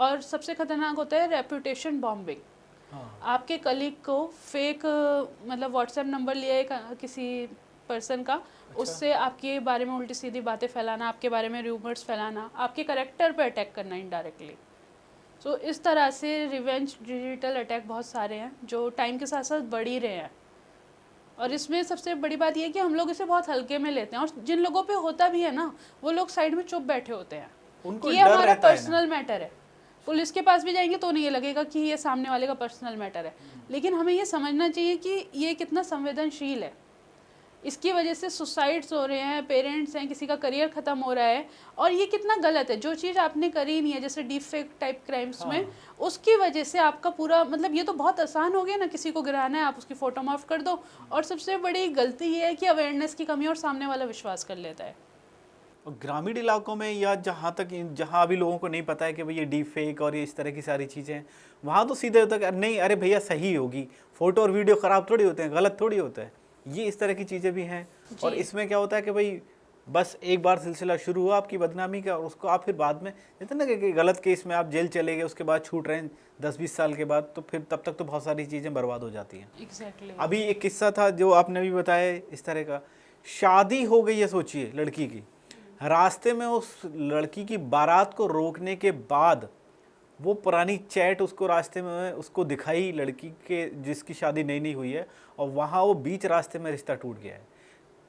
और सबसे खतरनाक होता है रेपुटेशन बॉम्बिंग। हाँ। आपके कलीग को फेक मतलब व्हाट्सएप नंबर लिया है किसी पर्सन का, अच्छा। उससे आपके बारे में उल्टी सीधी बातें फैलाना, आपके बारे में रूमर्स फैलाना, आपके करेक्टर पे अटैक करना इनडायरेक्टली। सो इस तरह से रिवेंज डिजिटल अटैक बहुत सारे हैं जो टाइम के साथ साथ बढ़ ही रहे हैं। और इसमें सबसे बड़ी बात यह है कि हम लोग इसे बहुत हल्के में लेते हैं, और जिन लोगों पे होता भी है ना, वो लोग साइड में चुप बैठे होते हैं उनको कि ये डर हमारा रहता है ना। पर्सनल मैटर है। पुलिस के पास भी जाएंगे तो उन्हें ये लगेगा कि ये सामने वाले का पर्सनल मैटर है, लेकिन हमें ये समझना चाहिए कि ये कितना संवेदनशील है। इसकी वजह से सुसाइड्स हो रहे हैं, पेरेंट्स हैं, किसी का करियर ख़त्म हो रहा है, और ये कितना गलत है। जो चीज़ आपने करी नहीं है, जैसे डीप फेक टाइप क्राइम्स में, हाँ। उसकी वजह से आपका पूरा मतलब ये तो बहुत आसान हो गया ना, किसी को गिराना है आप उसकी फ़ोटो माफ कर दो। और सबसे बड़ी गलती ये है कि अवेयरनेस की कमी, और सामने वाला विश्वास कर लेता है। और ग्रामीण इलाकों में या जहाँ अभी लोगों को नहीं पता है कि भाई ये डीप फेक और ये इस तरह की सारी चीज़ें हैं, वहाँ तो सीधे होता है कि नहीं अरे भैया सही होगी, फ़ोटो और वीडियो ख़राब थोड़ी होते हैं, गलत थोड़ी होता है। ये इस तरह की चीज़ें भी हैं। और जी। इसमें क्या होता है कि भाई बस एक बार सिलसिला शुरू हुआ आपकी बदनामी का, और उसको आप फिर बाद में कहते हैं ना कि गलत केस में आप जेल चले गए, उसके बाद छूट रहे हैं 10-20 साल के बाद, तो फिर तब तक तो बहुत सारी चीज़ें बर्बाद हो जाती हैं। एग्जैक्टली। अभी एक किस्सा था जो आपने भी बताया इस तरह का, शादी हो गई है सोचिए लड़की की, रास्ते में उस लड़की की बारात को रोकने के बाद वो पुरानी चैट उसको रास्ते में उसको दिखाई लड़की के जिसकी शादी नई नई हुई है, और वहाँ वो बीच रास्ते में रिश्ता टूट गया है।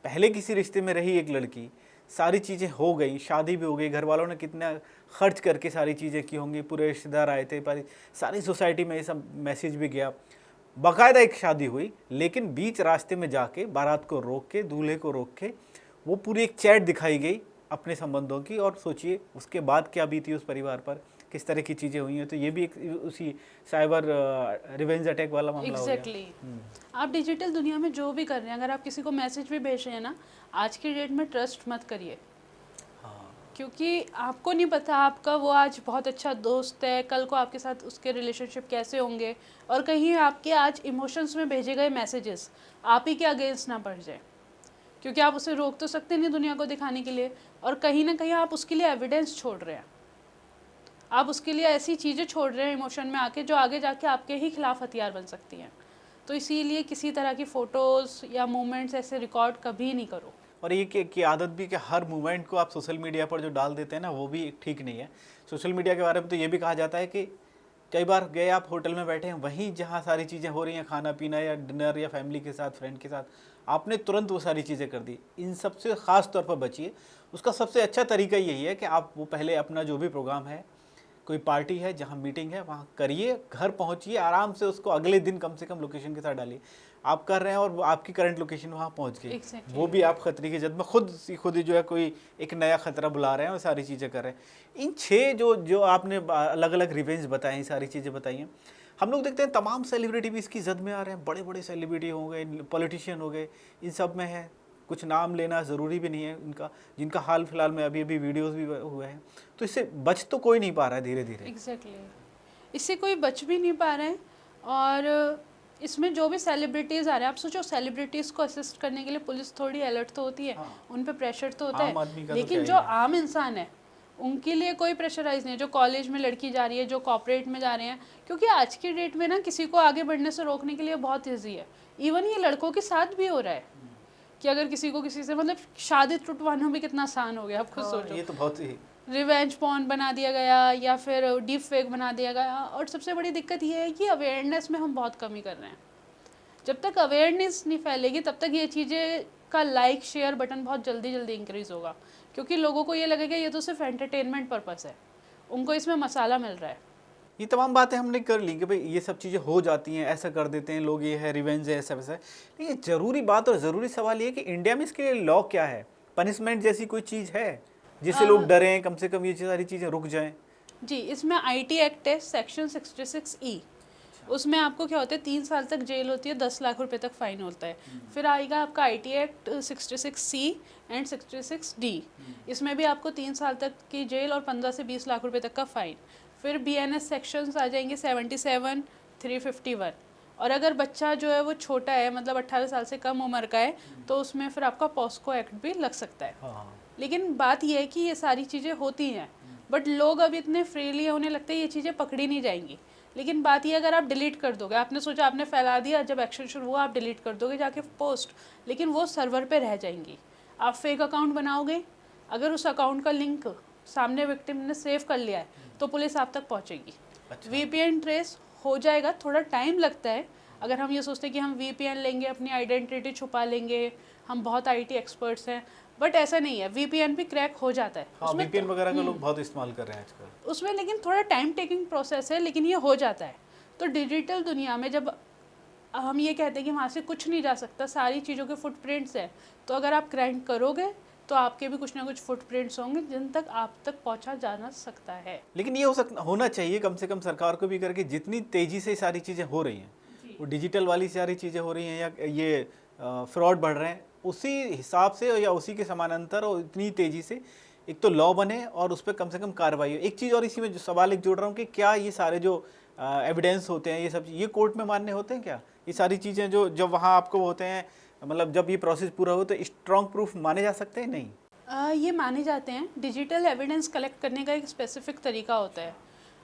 पहले किसी रिश्ते में रही एक लड़की, सारी चीज़ें हो गई, शादी भी हो गई, घर वालों ने कितना खर्च करके सारी चीज़ें की होंगी, पूरे रिश्तेदार आए थे, सारी सोसाइटी में ये सब मैसेज भी गया, बाकायदा एक शादी हुई, लेकिन बीच रास्ते में जाके बारात को रोक के, दूल्हे को रोक के, वो पूरी एक चैट दिखाई गई अपने संबंधों की, और सोचिए उसके बाद क्या बीती उस परिवार पर, किस तरह की चीज़ें हुई हैं। तो ये भी एक उसी साइबर रिवेंज अटैक वाला मामला हो गया। एग्जैक्टली। आप डिजिटल दुनिया में जो भी कर रहे हैं, अगर आप किसी को मैसेज भी भेज रहे हैं ना, आज की डेट में ट्रस्ट मत करिए। हाँ। क्योंकि आपको नहीं पता आपका वो आज बहुत अच्छा दोस्त है, कल को आपके साथ उसके रिलेशनशिप कैसे होंगे, और कहीं आपके आज इमोशंस में भेजे गए मैसेजेस आप ही के अगेंस्ट ना पड़ जाए। क्योंकि आप उसे रोक तो सकते नहीं दुनिया को दिखाने के लिए, और कहीं ना कहीं आप उसके लिए एविडेंस छोड़ रहे हैं, आप उसके लिए ऐसी चीज़ें छोड़ रहे हैं इमोशन में आके, जो आगे जाके आपके ही खिलाफ हथियार बन सकती हैं। तो इसीलिए किसी तरह की फ़ोटोज़ या मोमेंट्स ऐसे रिकॉर्ड कभी नहीं करो। और ये की आदत भी कि हर मूवमेंट को आप सोशल मीडिया पर जो डाल देते हैं ना, वो भी ठीक नहीं है। सोशल मीडिया के बारे में तो ये भी कहा जाता है कि कई बार गए आप होटल में बैठे हैं, वहीं जहाँ सारी चीज़ें हो रही हैं, खाना पीना या डिनर या फैमिली के साथ, फ्रेंड के साथ, आपने तुरंत वो सारी चीज़ें कर दी। इन सब से ख़ास तौर पर बचिए। उसका सबसे अच्छा तरीका यही है कि आप वो पहले अपना जो भी प्रोग्राम है, कोई पार्टी है, जहाँ मीटिंग है, वहाँ करिए, घर पहुँचिए, आराम से उसको अगले दिन कम से कम लोकेशन के साथ डालिए। आप कर रहे हैं और वो आपकी करंट लोकेशन वहाँ पहुँच गई, Exactly. वो भी आप खतरे की जद में खुद ही जो है कोई एक नया खतरा बुला रहे हैं और सारी चीज़ें कर रहे हैं। इन 6 जो जो आपने अलग अलग रिवेंज बताए, सारी चीज़ें बताई हैं, हम लोग देखते हैं तमाम सेलिब्रिटी भी इसकी जद में आ रहे हैं। बड़े बड़े सेलिब्रिटी हो गए, पॉलिटिशियन हो गए, इन सब में है। कुछ नाम लेना ज़रूरी भी नहीं है उनका, जिनका हाल फिलहाल में अभी अभी वीडियोस भी हुए हैं। तो इससे बच तो कोई नहीं पा रहा है धीरे धीरे। एग्जैक्टली। इससे कोई बच भी नहीं पा रहे हैं। और इसमें जो भी सेलिब्रिटीज़ आ रहे हैं, आप सोचो सेलिब्रिटीज़ को असिस्ट करने के लिए पुलिस थोड़ी अलर्ट तो होती है, हाँ। उन पे प्रेशर तो होता आम आदमी है, का तो लेकिन क्या जो ही है। आम इंसान है उनके लिए कोई प्रेशराइज नहीं है। जो कॉलेज में लड़की जा रही है, जो कॉर्पोरेट में जा रहे हैं, क्योंकि आज की डेट में ना किसी को आगे बढ़ने से रोकने के लिए बहुत ईजी है। इवन ये लड़कों के साथ भी हो रहा है कि अगर किसी को किसी से मतलब शादी टूटवाना भी कितना आसान हो गया, आप खुद हाँ, सोचो। ये तो बहुत ही रिवेंज पॉर्न बना दिया गया, या फिर डीप फेक बना दिया गया। और सबसे बड़ी दिक्कत ये है कि अवेयरनेस में हम बहुत कमी कर रहे हैं। जब तक अवेयरनेस नहीं फैलेगी तब तक ये चीज़ें का लाइक शेयर बटन बहुत जल्दी जल्दी इंक्रीज होगा, क्योंकि लोगों को ये लगेगा ये तो सिर्फ एंटरटेनमेंट पर्पस है, उनको इसमें मसाला मिल रहा है। ये तमाम बातें हमने कर ली कि भाई ये सब चीज़ें हो जाती हैं, ऐसा कर देते हैं लोग, ये है रिवेंज है, ऐसा वैसा है। लेकिन ज़रूरी बात और ज़रूरी सवाल ये है कि इंडिया में इसके लॉ क्या है? पनिशमेंट जैसी कोई चीज़ है जिससे लोग डरें, कम से कम ये सारी चीज़ें रुक जाएं? जी, इसमें आईटी एक्ट है सेक्शन 66E। उसमें आपको क्या होता है, 3 साल तक जेल होती है, 10 लाख रुपए तक फाइन होता है। फिर आएगा आपका IT act 66C and 66D। इसमें भी आपको 3 साल तक की जेल और 15 से 20 लाख रुपए तक का फाइन। फिर बीएनएस सेक्शंस आ जाएंगे 77, 351। और अगर बच्चा जो है वो छोटा है, मतलब 18 साल से कम उम्र का है, तो उसमें फिर आपका पॉस्को एक्ट भी लग सकता है। हाँ। लेकिन बात यह है कि ये सारी चीज़ें होती हैं, बट लोग अब इतने फ्रीली हैं, उन्हें लगता है ये चीज़ें पकड़ी नहीं जाएंगी। लेकिन बात ये, अगर आप डिलीट कर दोगे, आपने सोचा आपने फैला दिया, जब एक्शन शुरू हुआ आप डिलीट कर दोगे जाके पोस्ट, लेकिन वो सर्वर पे रह जाएंगी। आप फेक अकाउंट बनाओगे, अगर उस अकाउंट का लिंक सामने विक्टिम ने सेव कर लिया है तो पुलिस आप तक पहुंचेगी। अच्छा। वीपीएन ट्रेस हो जाएगा, थोड़ा टाइम लगता है। अगर हम ये सोचते हैं कि हम वीपीएन लेंगे, अपनी आइडेंटिटी छुपा लेंगे, हम बहुत आईटी एक्सपर्ट्स हैं, बट ऐसा नहीं है, वीपीएन भी क्रैक हो जाता है। हाँ, वीपीएन वगैरह का लोग बहुत इस्तेमाल कर रहे हैं आजकल उसमें लेकिन थोड़ा टाइम टेकिंग प्रोसेस है, लेकिन ये हो जाता है। तो डिजिटल दुनिया में जब हम ये कहते हैं कि वहाँ से कुछ नहीं जा सकता, सारी चीज़ों के फुटप्रिंट्स हैं, तो अगर आप क्राइम करोगे तो आपके भी कुछ ना कुछ फुटप्रिंट्स होंगे जिन तक आप तक पहुँचा जाना सकता है। लेकिन ये होना चाहिए कम से कम सरकार को भी करके, जितनी तेज़ी से सारी चीज़ें हो रही हैं, वो डिजिटल वाली सारी चीज़ें हो रही हैं या ये फ्रॉड बढ़ रहे हैं, उसी हिसाब से या उसी के समानांतर और इतनी तेज़ी से एक तो लॉ बने और उस पर कम से कम कार्रवाई हो। एक चीज़ और इसी में जो सवाल एक जोड़ रहा हूँ कि क्या ये सारे जो एविडेंस होते हैं, ये सब ये कोर्ट में मान्य होते हैं क्या? ये सारी चीज़ें जो जब वहाँ आपको होते हैं, मतलब जब ये प्रोसेस पूरा हो तो स्ट्रॉन्ग प्रूफ माने जा सकते हैं? नहीं, ये माने जाते हैं। डिजिटल एविडेंस कलेक्ट करने का एक स्पेसिफिक तरीका होता है,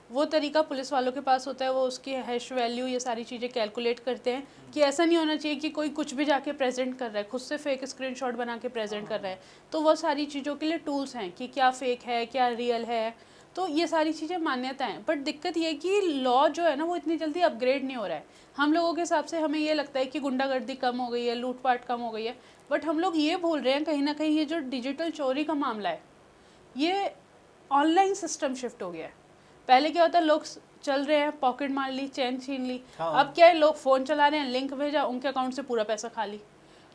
वो तरीका पुलिस वालों के पास होता है। वो उसकी हैश वैल्यू, ये सारी चीज़ें कैलकुलेट करते हैं कि ऐसा नहीं होना चाहिए कि कोई कुछ भी जाके प्रेजेंट कर रहा है, खुद से फेक स्क्रीनशॉट बना के प्रेजेंट कर रहा है। तो वो सारी चीज़ों के लिए टूल्स हैं कि क्या फेक है, क्या रियल है, तो ये सारी चीज़ें मान्यता हैं। बट दिक्कत ये है कि लॉ जो है ना, वो इतनी जल्दी अपग्रेड नहीं हो रहा है। हम लोगों के हिसाब से हमें ये लगता है कि गुंडागर्दी कम हो गई है, लूटपाट कम हो गई है, बट हम लोग ये भूल रहे हैं कहीं ना कहीं ये जो डिजिटल चोरी का मामला है, ये ऑनलाइन सिस्टम शिफ्ट हो गया है। पहले क्या होता है, लोग चल रहे हैं, पॉकेट मार ली, चैन छीन ली। हाँ। अब क्या है, लोग फ़ोन चला रहे हैं, लिंक भेजा, उनके अकाउंट से पूरा पैसा खा ली।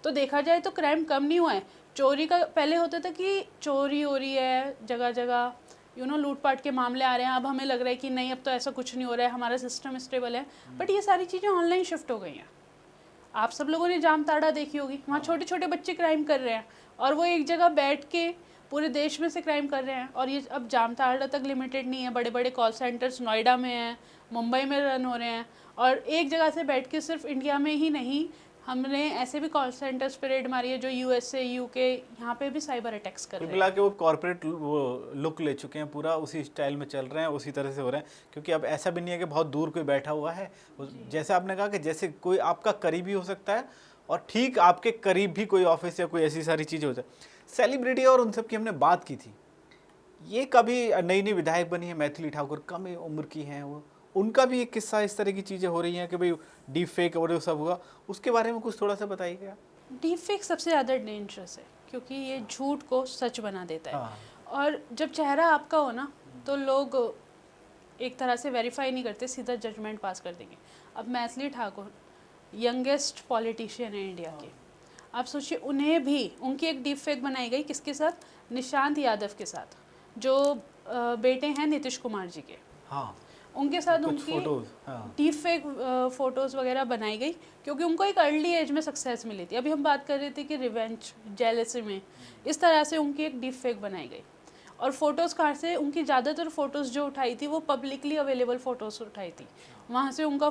तो देखा जाए तो क्राइम कम नहीं हुआ है। चोरी का पहले होता था कि चोरी हो रही है जगह जगह, लूटपाट के मामले आ रहे हैं। अब हमें लग रहा है कि नहीं, अब तो ऐसा कुछ नहीं हो रहा है, हमारा सिस्टम स्टेबल है। बट ये सारी चीज़ें ऑनलाइन शिफ्ट हो गई हैं। आप सब लोगों ने जामताड़ा देखी होगी, वहाँ छोटे छोटे बच्चे क्राइम कर रहे हैं और वो एक जगह बैठ के पूरे देश में से क्राइम कर रहे हैं। और ये अब जामताड़ा तक लिमिटेड नहीं है, बड़े बड़े कॉल सेंटर्स नोएडा में हैं, मुंबई में रन हो रहे हैं। और एक जगह से बैठ के, सिर्फ इंडिया में ही नहीं, हमने ऐसे भी कॉल सेंटर्स पे रेड मारी है जो यूएसए, यूके, यहाँ पे भी साइबर अटैक्स कर रहे हैं। मिला के वो कॉर्पोरेट वो लुक ले चुके हैं, पूरा उसी स्टाइल में चल रहे हैं, उसी तरह से हो रहे हैं। क्योंकि अब ऐसा भी नहीं है कि बहुत दूर कोई बैठा हुआ है, जैसे आपने कहा कि जैसे कोई आपका करीबी हो सकता है और ठीक आपके करीब भी कोई ऑफिस या कोई ऐसी सारी चीज़ें हो जाए। सेलिब्रिटी और उन सब की हमने बात की थी, ये कभी नई नई विधायक बनी है मैथिली ठाकुर, कम उम्र की हैं वो, उनका भी एक किस्सा इस तरह की चीज़ें हो रही हैं कि भाई डीप फेक और वो सब हुआ, उसके बारे में कुछ थोड़ा सा बताइएगा। डीप फेक सबसे ज़्यादा डेंजरस है क्योंकि ये झूठ को सच बना देता है। हाँ। और जब चेहरा आपका हो ना, तो लोग एक तरह से वेरीफाई नहीं करते, सीधा जजमेंट पास कर देंगे। अब मैथिली ठाकुर यंगेस्ट पॉलिटिशियन है इंडिया के, आप सोचिए, उन्हें भी उनकी एक डीप फेक बनाई गई, किसके साथ? निशांत यादव के साथ, जो बेटे हैं नीतीश कुमार जी के। हाँ, उनके साथ कुछ उनकी फोटोज, हाँ, डीप फेक फोटोज़ वगैरह बनाई गई क्योंकि उनको एक अर्ली एज में सक्सेस मिली थी। अभी हम बात कर रहे थे कि रिवेंज, जेलसी में इस तरह से उनकी एक डीप फेक बनाई गई। और फोटोज़ कहाँ से? उनकी ज़्यादातर फ़ोटोज़ जो उठाई थी वो पब्लिकली अवेलेबल फ़ोटोज़ उठाई थी, वहाँ से उनका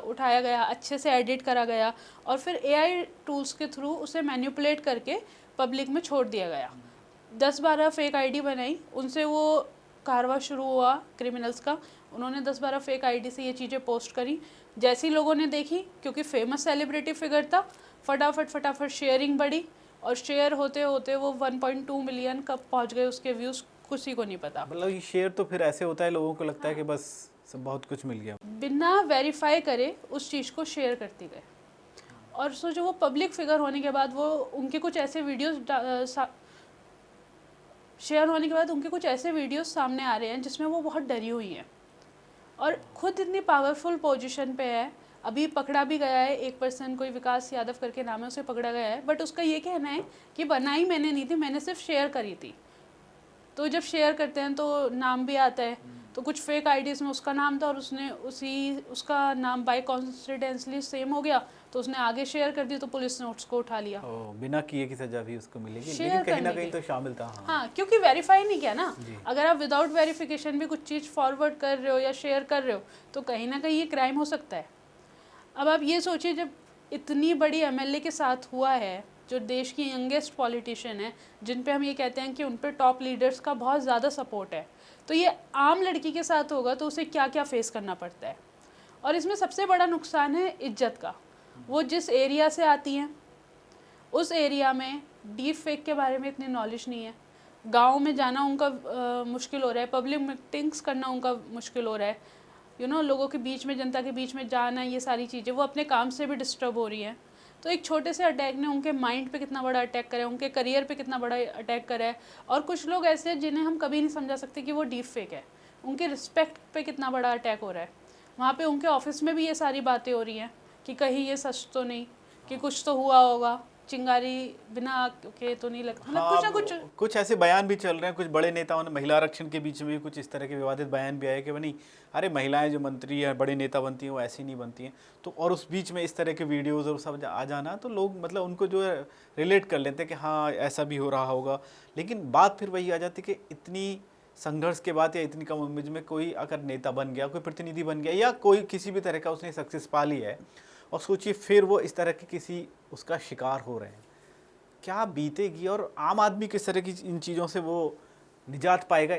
उठाया गया, अच्छे से एडिट करा गया और फिर एआई टूल्स के थ्रू उसे मैनिपुलेट करके पब्लिक में छोड़ दिया गया। 10-12 फेक आईडी बनाई, उनसे वो कारवा शुरू हुआ क्रिमिनल्स का। उन्होंने 10-12 फेक आईडी से ये चीज़ें पोस्ट करी। जैसी लोगों ने देखी, क्योंकि फेमस सेलिब्रिटी फिगर था, फटाफट शेयरिंग बढ़ी और शेयर होते होते वो 1.2 मिलियन कब पहुंच गए उसके व्यूज़, किसी को नहीं पता। मतलब ये शेयर तो फिर ऐसे होता है, लोगों को लगता है कि बस सब बहुत कुछ मिल गया, बिना वेरीफाई करे उस चीज़ को शेयर करती गए। और सोचो, वो पब्लिक फिगर होने के बाद, वो उनके कुछ ऐसे वीडियोस शेयर होने के बाद उनके कुछ ऐसे वीडियोस सामने आ रहे हैं जिसमें वो बहुत डरी हुई हैं और खुद इतनी पावरफुल पोजीशन पे है। अभी पकड़ा भी गया है एक पर्सन, कोई विकास यादव करके नाम है, उसे पकड़ा गया है। बट उसका ये कहना है कि बनाई मैंने नहीं थी, मैंने सिर्फ शेयर करी थी। तो जब शेयर करते हैं तो नाम भी आता है, तो कुछ फेक आईडीज़ में उसका नाम था और उसने उसका नाम बाय कॉन्सिडेंसली सेम हो गया, तो उसने आगे शेयर कर दी, तो पुलिस ने उसको उठा लिया। बिना किए की सजा भी उसको मिलेगी, शेयर लेकिन कहीं ना करने कहीं तो शामिल था। हाँ, क्योंकि वेरीफाई नहीं किया ना। जी। अगर आप विदाउट वेरिफिकेशन भी कुछ चीज़ फॉरवर्ड कर रहे हो या शेयर कर रहे हो तो कहीं ना कहीं ये क्राइम हो सकता है। अब आप ये सोचिए, जब इतनी बड़ी एमएलए के साथ हुआ है, जो देश की यंगेस्ट पॉलिटिशियन है, जिन पे हम ये कहते हैं कि उन पे टॉप लीडर्स का बहुत ज़्यादा सपोर्ट है, तो ये आम लड़की के साथ होगा तो उसे क्या क्या फेस करना पड़ता है। और इसमें सबसे बड़ा नुकसान है इज्जत का। वो जिस एरिया से आती हैं उस एरिया में डीप फेक के बारे में इतनी नॉलेज नहीं है, गांव में जाना उनका मुश्किल हो रहा है, पब्लिक मीटिंग्स करना उनका मुश्किल हो रहा है, लोगों के बीच में, जनता के बीच में जाना, ये सारी चीज़ें वो अपने काम से भी डिस्टर्ब हो रही हैं। तो एक छोटे से अटैक ने उनके माइंड पे कितना बड़ा अटैक करा है, उनके करियर पे कितना बड़ा अटैक करा है। और कुछ लोग ऐसे हैं जिन्हें हम कभी नहीं समझा सकते कि वो डीप फेक है, उनके रिस्पेक्ट पे कितना बड़ा अटैक हो रहा है। वहाँ पे उनके ऑफिस में भी ये सारी बातें हो रही हैं कि कहीं ये सच तो नहीं, कि कुछ तो हुआ होगा, चिंगारी बिना आग के तो नहीं लगता, मतलब कुछ ना कुछ। कुछ ऐसे बयान भी चल रहे हैं, कुछ बड़े नेताओं ने, महिला आरक्षण के बीच में भी कुछ इस तरह के विवादित बयान भी आए कि नहीं, अरे महिलाएं जो मंत्री या बड़े नेता बनती हैं वो ऐसी नहीं बनती हैं। तो और उस बीच में इस तरह के वीडियोस और सब आ जाना, तो लोग मतलब उनको जो है रिलेट कर लेते हैं कि हाँ ऐसा भी हो रहा होगा। लेकिन बात फिर वही आ जाती है कि इतनी संघर्ष के बाद या इतनी कम उम्र में कोई अगर नेता बन गया, कोई प्रतिनिधि बन गया, या कोई किसी भी तरह का उसने सक्सेस पा ली है, और सोचिए फिर वो इस तरह के किसी उसका शिकार हो रहे हैं, क्या बीतेगी और आम आदमी किस तरह की इन चीज़ों से वो निजात पाएगा,